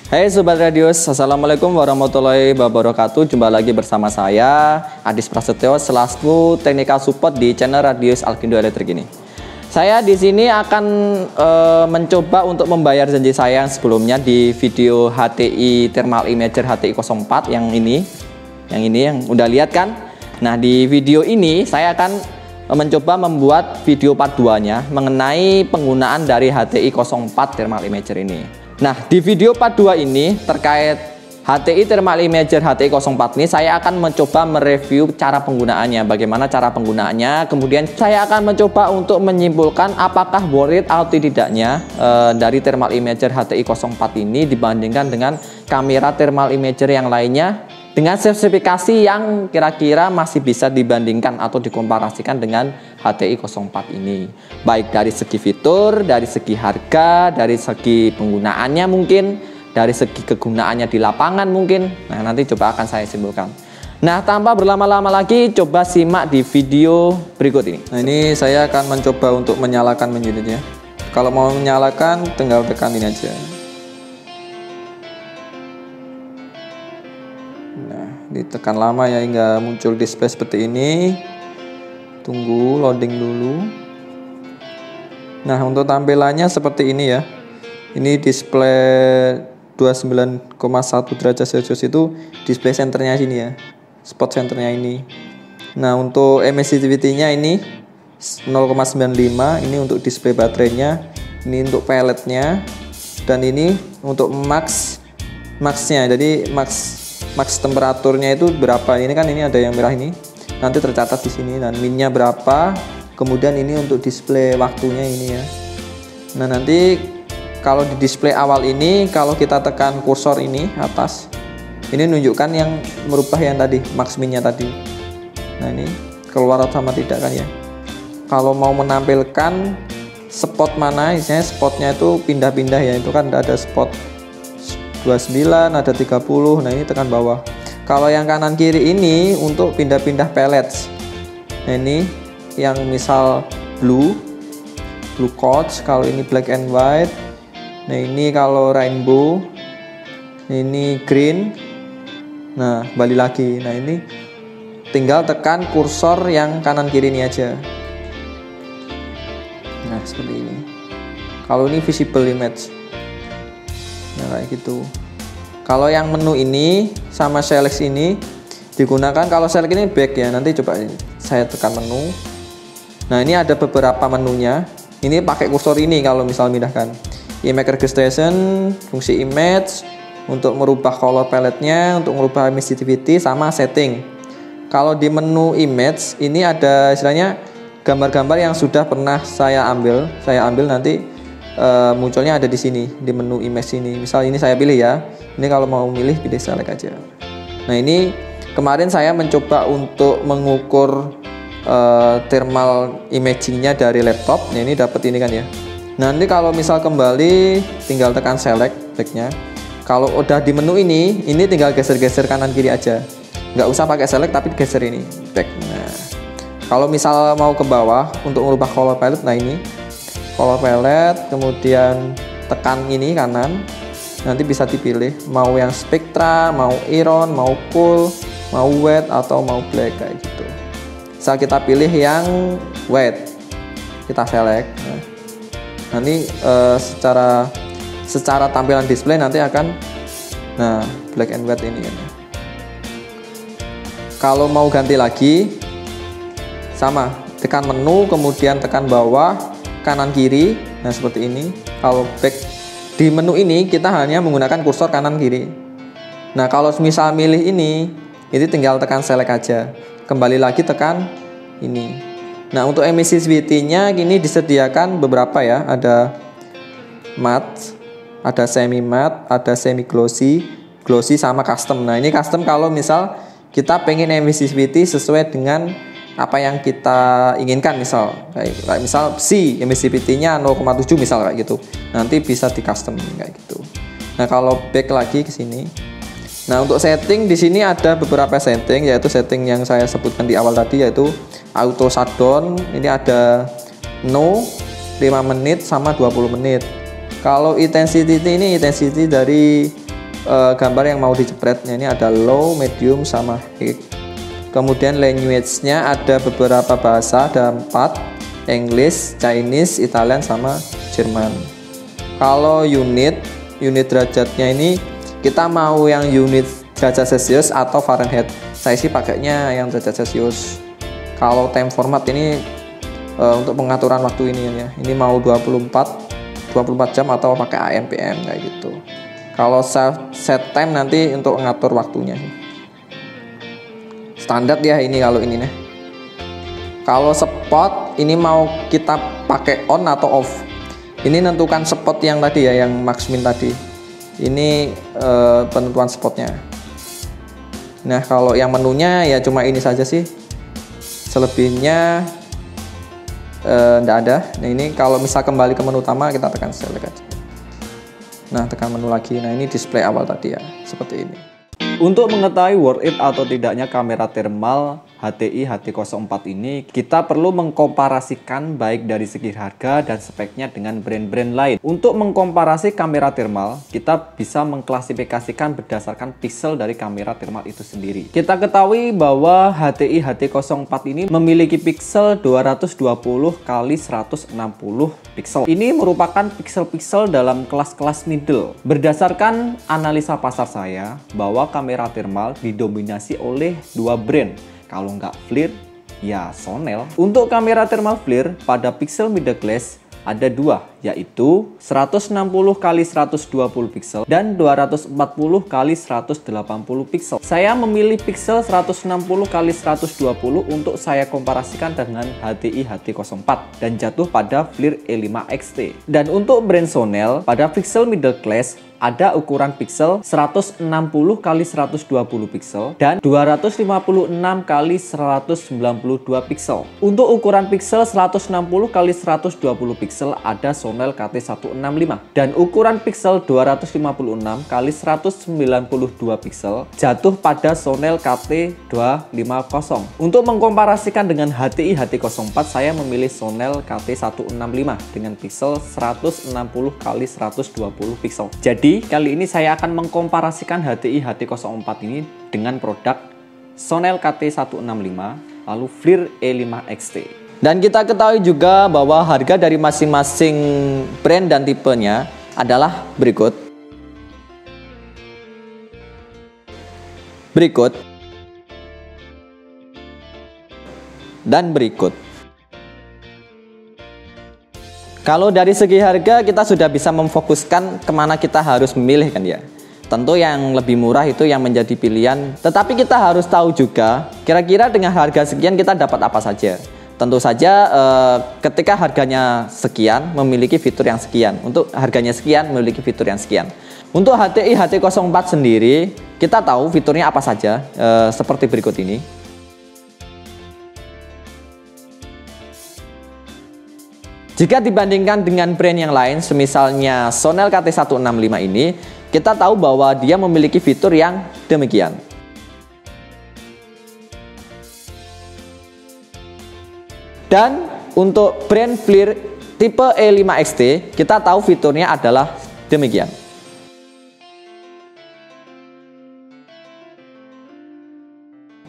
Hai Sobat Radius, Assalamualaikum warahmatullahi wabarakatuh. Jumpa lagi bersama saya Adis Prasetyo selaku Technical Support di channel Radius Alkindo Elektrik ini. Saya di sini akan mencoba untuk membayar janji saya yang sebelumnya di video HTI Thermal Imager HTI 04 yang ini yang udah lihat kan. Nah, di video ini saya akan mencoba membuat video part 2-nya mengenai penggunaan dari HTI 04 Thermal Imager ini. Nah, di video part 2 ini terkait HTI Thermal Imager HTI 04 ini saya akan mencoba mereview cara penggunaannya, bagaimana cara penggunaannya. Kemudian saya akan mencoba untuk menyimpulkan apakah worth it atau tidaknya dari Thermal Imager HTI 04 ini dibandingkan dengan kamera Thermal Imager yang lainnya dengan spesifikasi yang kira-kira masih bisa dibandingkan atau dikomparasikan dengan HTI 04 ini. Baik dari segi fitur, dari segi harga, dari segi penggunaannya mungkin, dari segi kegunaannya di lapangan mungkin. Nah, nanti coba akan saya simpulkan. Nah, tanpa berlama-lama lagi, coba simak di video berikut ini. Nah, ini saya akan mencoba untuk menyalakan unitnya. Kalau mau menyalakan, tinggal tekan ini aja. Ditekan lama ya hingga muncul display seperti ini. Tunggu loading dulu. Nah, untuk tampilannya seperti ini ya. Ini display 29,1 derajat Celcius itu display senternya sini ya. Spot senternya ini. Nah, untuk emissivity-nya ini 0,95. Ini untuk display baterainya. Ini untuk pelletnya. Dan ini untuk maxnya. Jadi max temperaturnya itu berapa? Ini kan ini ada yang merah ini. Nanti tercatat di sini dan minnya berapa. Kemudian ini untuk display waktunya ini ya. Nah, nanti kalau di display awal ini kalau kita tekan kursor ini atas, ini menunjukkan yang merubah yang tadi, max minnya tadi. Nah, ini keluar sama tidak kan ya. Kalau mau menampilkan spot mana, misalnya spotnya itu pindah-pindah ya. Itu kan ada spot 29, ada 30. Nah, ini tekan bawah. Kalau yang kanan kiri ini untuk pindah-pindah pellets. Nah, ini yang misal blue coach, kalau ini black and white. Nah, ini kalau rainbow. Ini green. Nah, balik lagi. Nah, ini tinggal tekan kursor yang kanan kiri ini aja. Nah, seperti ini. Kalau ini visible image. Nah, kayak gitu. Kalau yang menu ini sama select ini digunakan, kalau select ini back ya. Nanti coba saya tekan menu. Nah, ini ada beberapa menunya. Ini pakai kursor ini kalau misal pindahkan. Image registration, fungsi image untuk merubah color palette-nya, untuk merubah emissivity sama setting. Kalau di menu image ini ada istilahnya gambar-gambar yang sudah pernah saya ambil nanti munculnya ada di sini di menu image ini. Misal ini saya pilih ya. Ini kalau mau milih pilih select aja. Nah, ini kemarin saya mencoba untuk mengukur thermal imagingnya dari laptop. Nah, ini dapat ini kan ya. Nanti kalau misal kembali tinggal tekan select backnya. Kalau udah di menu ini tinggal geser-geser kanan kiri aja. Nggak usah pakai select tapi geser ini back. Nah, kalau misal mau ke bawah untuk merubah color palette, nah ini color palette, kemudian tekan ini kanan, nanti bisa dipilih mau yang spektra, mau iron, mau cool, mau white atau mau black kayak gitu. Bisa kita pilih yang white, kita select. Nah, nanti secara tampilan display nanti akan black and white ini. Kalau mau ganti lagi sama, tekan menu kemudian tekan bawah kanan kiri. Nah, seperti ini. Kalau back di menu ini kita hanya menggunakan kursor kanan kiri. Nah, kalau misal milih ini tinggal tekan select aja. Kembali lagi tekan ini. Nah, untuk emissivity-nya ini disediakan beberapa ya. Ada matte, ada semi matte, ada semi glossy sama custom. Nah, ini custom kalau misal kita pengen emissivity sesuai dengan apa yang kita inginkan, misal kayak misal C emissivity-nya 0,7 misal kayak gitu. Nanti bisa di custom kayak gitu. Nah, kalau back lagi ke sini. Nah, untuk setting di sini ada beberapa setting, yaitu setting yang saya sebutkan di awal tadi, yaitu auto shutdown. Ini ada no 5 menit sama 20 menit. Kalau intensity ini intensity dari gambar yang mau dijepretnya. Ini ada low, medium, sama high. Kemudian language-nya ada beberapa bahasa, ada 4, English, Chinese, Italian, sama Jerman. Kalau unit derajatnya ini kita mau yang unit derajat Celcius atau Fahrenheit. Saya sih pakainya yang derajat Celcius. Kalau time format ini untuk pengaturan waktu ini ya. Ini mau 24 jam atau pakai AM PM kayak gitu. Kalau set time nanti untuk mengatur waktunya. Standar ya ini kalau ini nih. Kalau spot ini mau kita pakai on atau off. Ini nentukan spot yang tadi ya, yang max min tadi. Ini penentuan spotnya. Nah kalau yang menunya ya cuma ini saja sih. Selebihnya enggak ada. Nah ini kalau misal kembali ke menu utama kita tekan select aja. Nah tekan menu lagi. Nah ini display awal tadi ya, seperti ini. Untuk mengetahui worth it atau tidaknya kamera thermal HTI HT04 ini, kita perlu mengkomparasikan baik dari segi harga dan speknya dengan brand-brand lain. Untuk mengkomparasi kamera thermal, kita bisa mengklasifikasikan berdasarkan pixel dari kamera thermal itu sendiri. Kita ketahui bahwa HTI HT04 ini memiliki pixel 220 x 160 pixel. Ini merupakan pixel-pixel dalam kelas-kelas middle. Berdasarkan analisa pasar saya, bahwa kamera thermal didominasi oleh 2 brand. Kalau nggak FLIR, ya Sonel. Untuk kamera thermal FLIR pada pixel middle class ada 2, yaitu 160 x 120 pixel dan 240 x 180 pixel. Saya memilih pixel 160 x 120 untuk saya komparasikan dengan HTI HT04 dan jatuh pada FLIR E5 XT. Dan untuk brand Sonel pada pixel middle class ada ukuran pixel 160 x 120 pixel dan 256 x 192 pixel. Untuk ukuran pixel 160 x 120 pixel ada Sonel KT165 dan ukuran pixel 256 x 192 pixel jatuh pada Sonel KT250. Untuk mengkomparasikan dengan HTI HT04 saya memilih Sonel KT165 dengan pixel 160 x 120 pixel. Jadi kali ini saya akan mengkomparasikan HTI HT04 ini dengan produk Sonel KT165 lalu FLIR E5 XT. Dan kita ketahui juga bahwa harga dari masing-masing brand dan tipenya adalah berikut. Dan berikut. Kalau dari segi harga kita sudah bisa memfokuskan kemana kita harus memilih kan ya. Tentu yang lebih murah itu yang menjadi pilihan. Tetapi kita harus tahu juga kira-kira dengan harga sekian kita dapat apa saja. Tentu saja ketika harganya sekian memiliki fitur yang sekian. Untuk harganya sekian memiliki fitur yang sekian. Untuk HTI HT04 sendiri kita tahu fiturnya apa saja seperti berikut ini. Jika dibandingkan dengan brand yang lain, semisalnya Sonel KT165 ini, kita tahu bahwa dia memiliki fitur yang demikian. Dan untuk brand FLIR tipe E5 XT, kita tahu fiturnya adalah demikian.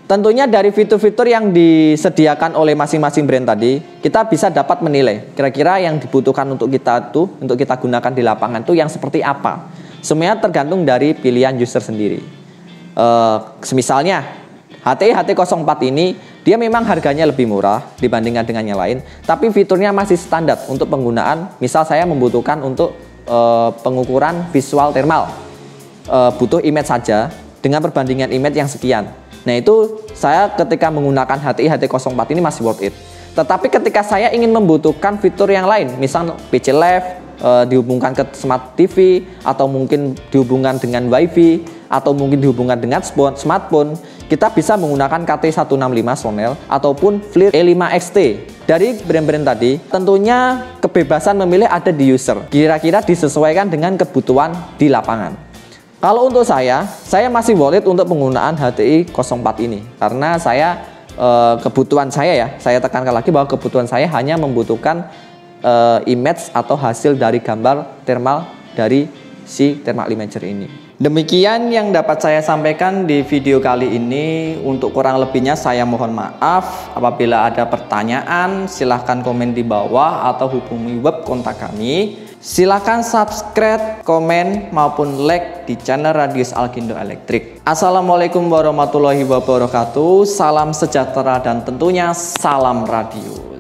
Tentunya dari fitur-fitur yang disediakan oleh masing-masing brand tadi, kita bisa dapat menilai kira-kira yang dibutuhkan untuk kita gunakan di lapangan itu yang seperti apa. Semuanya tergantung dari pilihan user sendiri. Semisalnya HTI HT04 ini dia memang harganya lebih murah dibandingkan dengan yang lain, tapi fiturnya masih standar untuk penggunaan. Misal saya membutuhkan untuk pengukuran visual thermal, butuh image saja dengan perbandingan image yang sekian. Nah itu saya ketika menggunakan HTI HT04 ini masih worth it. Tetapi ketika saya ingin membutuhkan fitur yang lain, misal PC Live, dihubungkan ke Smart TV, atau mungkin dihubungkan dengan WiFi, atau mungkin dihubungkan dengan smartphone, kita bisa menggunakan KT165 Sonel ataupun FLIR E5 XT. Dari brand-brand tadi, tentunya kebebasan memilih ada di user. Kira-kira disesuaikan dengan kebutuhan di lapangan. Kalau untuk saya masih worth it untuk penggunaan HTI 04 ini karena kebutuhan saya tekankan lagi bahwa kebutuhan saya hanya membutuhkan image atau hasil dari gambar thermal dari si thermal imager ini. Demikian yang dapat saya sampaikan di video kali ini. Untuk kurang lebihnya saya mohon maaf. Apabila ada pertanyaan silahkan komen di bawah atau hubungi web kontak kami. Silahkan subscribe, komen, maupun like di channel Radius Alkindo Elektrik. Assalamualaikum warahmatullahi wabarakatuh. Salam sejahtera dan tentunya salam radio.